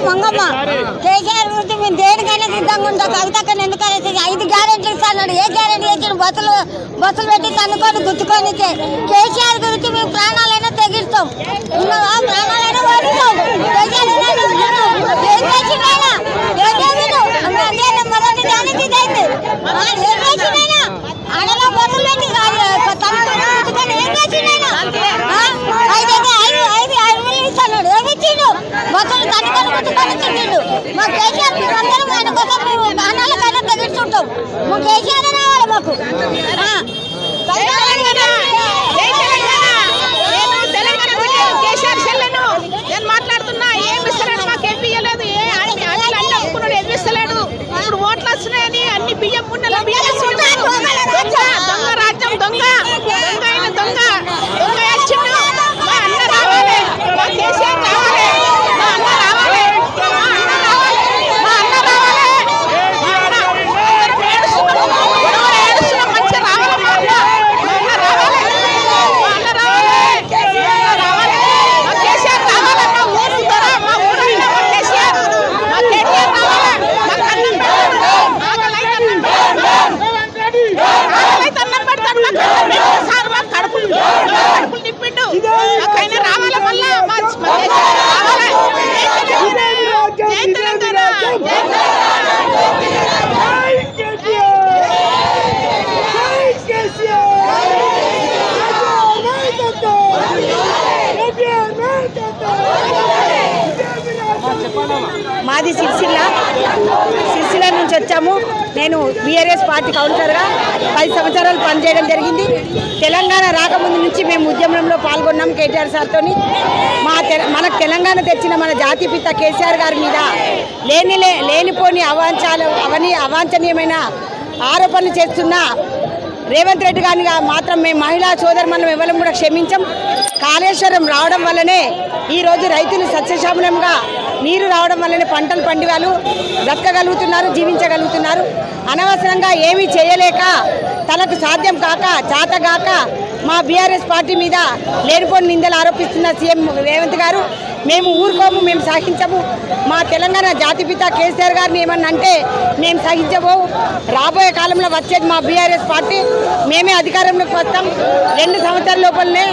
మంగమ్మ కేసీఆర్ గురించి మేము దేనికైనా సిద్ధంగా ఉంటాం. కవితక్కని ఎందుకని 5 గ్యారెంటీలు ఇస్తాడు. ఏ గ్యారెంటీ చేసిన బస్సులు పెట్టి తన్నుకొని గుర్తుకొని కేసీఆర్ గురించి మేము ప్రాణాలైనా తెగిస్తాం. ప్రాణాలైనా ఓడిస్తాం. ఏం చేసిందైనా మొదటి దానికి ఇదైతే ఏం చేసిందైనా ఆడలో బస్సులు పెట్టి తన్నుకొని గుర్తుకొని ఏం చేసిందైనా 5,000 ఇస్తాడు. ఏమి ఇచ్చిండు? బస్సులు తన్నుకొని గుర్తుకొని తిండు. మా కేసీఆర్ అందరం ఆయన కోసం మేము ప్రాణాలకైనా తెగిస్తుంటాం. మా కేసీఆర్ రావాలి మాకు. నేను మాట్లాడుతున్నా ఏమి ఇస్తలేడు, మాకు ఏం బియ్యలేదు. అన్ని అమ్ముకున్నాడు, ఏమి ఇస్తలేడు. ఇప్పుడు ఓట్లు వస్తున్నాయని అన్ని బియ్యం మున్నెల బియ్యం దొంగ రాజ్యం, దొంగ అయిన దొంగ వచ్చిండు. మా అన్న రావాలి, మా కేసీఆర్ రావాలి, మా అన్న రావాలి, మా అన్న రావాలి, మా అన్న రావాలి, మా అన్న ఏడుస్తున్నాం మంచిగా రావాలి. మా అన్న రావాలి, మా అన్న రావాలి, మా కేసీఆర్ రావాలి. మా ఊరు ద్వారా మా ఊరు మా కేసీఆర్ రావాలి. మాకు అన్నం పెడతాడు, ఆకలైతే అన్నం పెడతాడు. సార్ మా కడుపులు తిప్పిండు. మాకైనా రావాలి, మళ్ళా మా కేసీఆర్ రావాలి. జై తెలంగాణ, జై మాది సిరిసిల్ల నుంచి వచ్చాము. నేను బీఆర్ఎస్ పార్టీ కౌన్సిలర్గా 10 సంవత్సరాలు పనిచేయడం జరిగింది. తెలంగాణ రాకముందు నుంచి మేము ఉద్యమంలో పాల్గొన్నాం కేటీఆర్ సార్తో. మనకు తెలంగాణ తెచ్చిన మన జాతిపిత కేసీఆర్ గారి మీద లేనిపోని అవాంఛనీయమైన ఆరోపణలు చేస్తున్న రేవంత్ రెడ్డి గారిని మాత్రం మేము మహిళా సోదరులను ఎవరం కూడా క్షమించం. కాళేశ్వరం రావడం వల్లనే ఈరోజు రైతులు సస్యశ్యామలంగా నీరు రావడం వల్లనే పంటలు పండి వాళ్ళు బ్రతకగలుగుతున్నారు, జీవించగలుగుతున్నారు. అనవసరంగా ఏమీ చేయలేక తనకు సాధ్యం కాక చాతగాక మా బీఆర్ఎస్ పార్టీ మీద లేనిపోని నిందలు ఆరోపిస్తున్న సీఎం రేవంత్ గారు మేము ఊరుకోము, మేము సహించము. మా తెలంగాణ జాతిపిత కేసీఆర్ గారిని ఏమన్నా అంటే మేము సహించబోవు. రాబోయే కాలంలో వచ్చేది మా బీఆర్ఎస్ పార్టీ, మేమే అధికారంలోకి వస్తాం. 2 సంవత్సరాల లోపలనే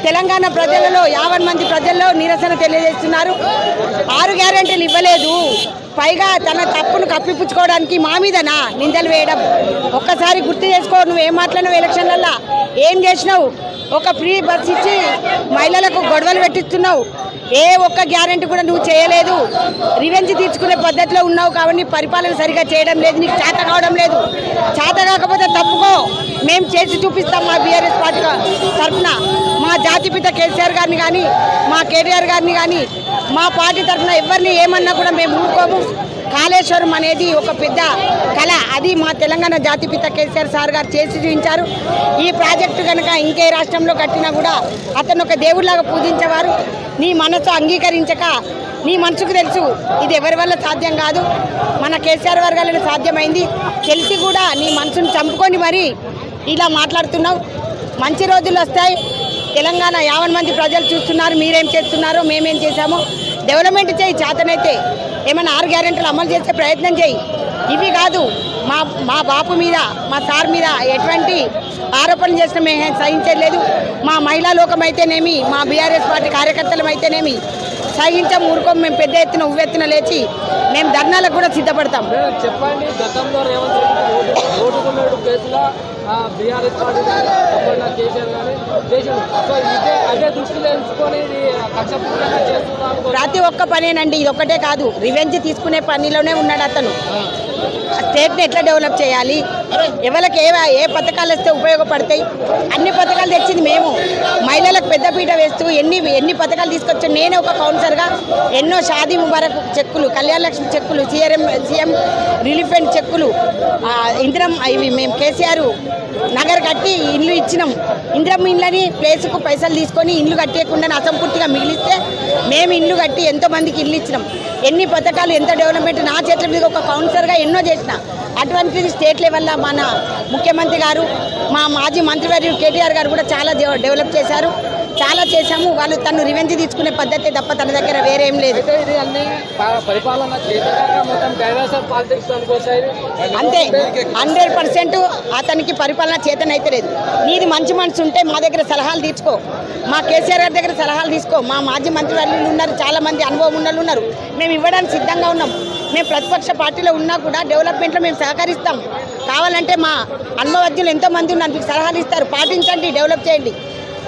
తెలంగాణ ప్రజలలో 50 మంది ప్రజల్లో నిరసన తెలియజేస్తున్నారు. 6 గ్యారెంటీలు ఇవ్వలేదు, పైగా తన తప్పును కప్పిపుచ్చుకోవడానికి మా మీదనా నిందలు వేయడం. ఒక్కసారి గుర్తు చేసుకో, నువ్వు ఏం మాట్లాడినావు ఎలక్షన్లల్లో, ఏం చేసినావు? ఒక ఫ్రీ బస్ ఇచ్చి మహిళలకు గొడవలు పెట్టిస్తున్నావు. ఏ ఒక్క గ్యారెంటీ కూడా నువ్వు చేయలేదు. రివెంజ్ తీర్చుకునే పద్ధతిలో ఉన్నావు కాబట్టి పరిపాలన సరిగా చేయడం లేదు, నీకు చేత కావడం లేదు. చేత కాకపోతే తప్పుకో, మేము చేసి చూపిస్తాం. మా బీఆర్ఎస్ పార్టీ తరఫున మా జాతిపిత కేసీఆర్ గారిని కానీ మా కేటీఆర్ గారిని కానీ మా పార్టీ తరఫున ఎవరిని ఏమన్నా కూడా మేము ఊరుకోము. కాళేశ్వరం అనేది ఒక పెద్ద కళ, అది మా తెలంగాణ జాతిపిత కేసీఆర్ సార్ గారు చేసి చూపించారు. ఈ ప్రాజెక్టు కనుక ఇంకే రాష్ట్రంలో కట్టినా కూడా అతను ఒక దేవుడిలాగా పూజించేవారు. నీ మనసు అంగీకరించక నీ మనసుకు తెలుసు ఇది ఎవరి వల్ల సాధ్యం కాదు, మన కేసీఆర్ వర్గాలను సాధ్యమైంది. తెలిసి కూడా నీ మనసును చంపుకొని మరి ఇలా మాట్లాడుతున్నావు. మంచి రోజులు వస్తాయి. తెలంగాణ 50 మంది ప్రజలు చూస్తున్నారు, మీరేం చేస్తున్నారో మేమేం చేశామో. డెవలప్మెంట్ చేయి, చేతనైతే ఏమైనా 6 గ్యారెంటీలు అమలు చేసే ప్రయత్నం చేయి. ఇవి కాదు, మా బాపు మీద మా సార్ మీద ఎటువంటి ఆరోపణలు చేసిన మేము సహించలేదు. మా మహిళా లోకం అయితేనేమి, మా బీఆర్ఎస్ పార్టీ కార్యకర్తలం అయితేనేమి సహించాం, ఊరుకోం. మేము పెద్ద ఎత్తున ఉవ్వెత్తున లేచి మేము ధర్నాలకు కూడా సిద్ధపడతాం. చెప్పండి, గతంలో రేవంత్ రెడ్డి కేసులో బీఆర్ఎస్ పార్టీ కేసీఆర్ గారు చేసిండు. సో అదే దృష్టిలో ఎంచుకొని ప్రతి ఒక్క పనేనండి, ఇది ఒక్కటే కాదు. రివెంజ్ తీసుకునే పనిలోనే ఉన్నాడు అతను. స్టేట్ని ఎట్లా డెవలప్ చేయాలి, ఎవరికి ఏ పథకాలు వస్తే ఉపయోగపడతాయి, అన్ని పథకాలు తెచ్చింది మేము. మహిళలకు పెద్దపీట వేస్తూ ఎన్ని పథకాలు తీసుకొచ్చాం. నేనే ఒక కౌన్సిలర్గా ఎన్నో షాదీ ముబారక్ చెక్కులు, కళ్యాణ లక్ష్మి చెక్కులు, సీఎం రిలీఫ్ ఫండ్ చెక్కులు, ఇందిరం ఇవి మేము కేసీఆర్ నగర్ కట్టి ఇల్లు ఇచ్చినాం. ఇందిరం ఇళ్ళని ప్లేసుకు పైసలు తీసుకొని ఇల్లు కట్టేయకుండా అసంపూర్తిగా మిగిలిస్తే మేము ఇల్లు కట్టి ఎంతోమందికి ఇల్లు ఇచ్చినాం. ఎన్ని పథకాలు, ఎంత డెవలప్మెంట్ నా చేతుల మీద ఒక కౌన్సిలర్గా ఎన్నో చేసిన. అటువంటిది స్టేట్ లెవెల్లో మన ముఖ్యమంత్రి గారు, మా మాజీ మంత్రివర్యులు కేటీఆర్ గారు కూడా చాలా డెవలప్ చేశారు. చాలా చేశాము. వాళ్ళు తను రివెంజ్ తీసుకునే పద్ధతి తప్ప తన దగ్గర వేరేం లేదు. అయితే ఇది అన్ని పరిపాలన చేతగాక మొత్తం డైవర్సర్ పాలిటిక్స్ అనుకోసాయి. అంతే 100% అతనికి పరిపాలన చేతనైతే లేదు. నీది మంచి మనసు ఉంటే మా దగ్గర సలహాలు తీసుకో, మా కేసీఆర్ గారి దగ్గర సలహాలు తీసుకో. మా మాజీ మంత్రివర్యులు ఉన్నారు, చాలా మంది అనుభవం ఉన్న వాళ్ళు ఉన్నారు. మేము ఇవ్వడానికి సిద్ధంగా ఉన్నాం. మేము ప్రతిపక్ష పార్టీలో ఉన్నా కూడా డెవలప్మెంట్లో మేము సహకరిస్తాం. కావాలంటే మా అనుభవజ్ఞులు ఎంతోమంది ఉన్నారు, మీకు సలహాలు ఇస్తారు. పాటించండి, డెవలప్ చేయండి.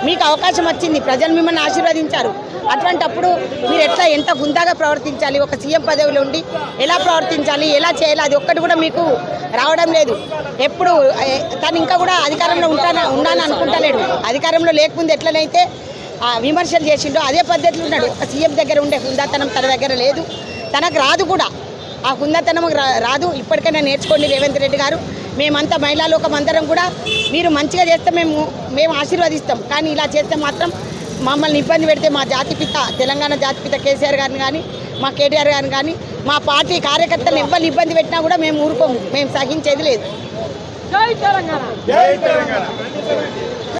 మీకు అవకాశం వచ్చింది, ప్రజలు మిమ్మల్ని ఆశీర్వదించారు. అటువంటప్పుడు మీరు ఎంత గుందాగా ప్రవర్తించాలి, ఒక సీఎం పదవిలో ఉండి ఎలా ప్రవర్తించాలి, ఎలా చేయాలి, అది ఒక్కటి కూడా మీకు రావడం లేదు. ఎప్పుడు తను ఇంకా కూడా అధికారంలో ఉండాలని అనుకుంటలేడు. అధికారంలో లేకముందు ఎట్లనైతే విమర్శలు చేసిండో అదే పద్ధతిలో ఉన్నాడు. ఒక సీఎం దగ్గర ఉండే హుందాతనం తన దగ్గర లేదు, తనకు రాదు కూడా. ఆ హుందాతనం రాదు. ఇప్పటికైనా నేర్చుకోండి రేవంత్ రెడ్డి గారు. మేమంతా మహిళా లోకం అందరం కూడా మీరు మంచిగా చేస్తే మేము ఆశీర్వదిస్తాం. కానీ ఇలా చేస్తే మాత్రం మమ్మల్ని ఇబ్బంది పెడితే మా జాతిపిత తెలంగాణ జాతిపిత కేసీఆర్ గారిని కానీ మా కేటీఆర్ గారిని కానీ మా పార్టీ కార్యకర్తలను ఎవరిని ఇబ్బంది పెట్టినా కూడా మేము ఊరుకోము, మేము సహించేది లేదు. జై తెలంగాణ.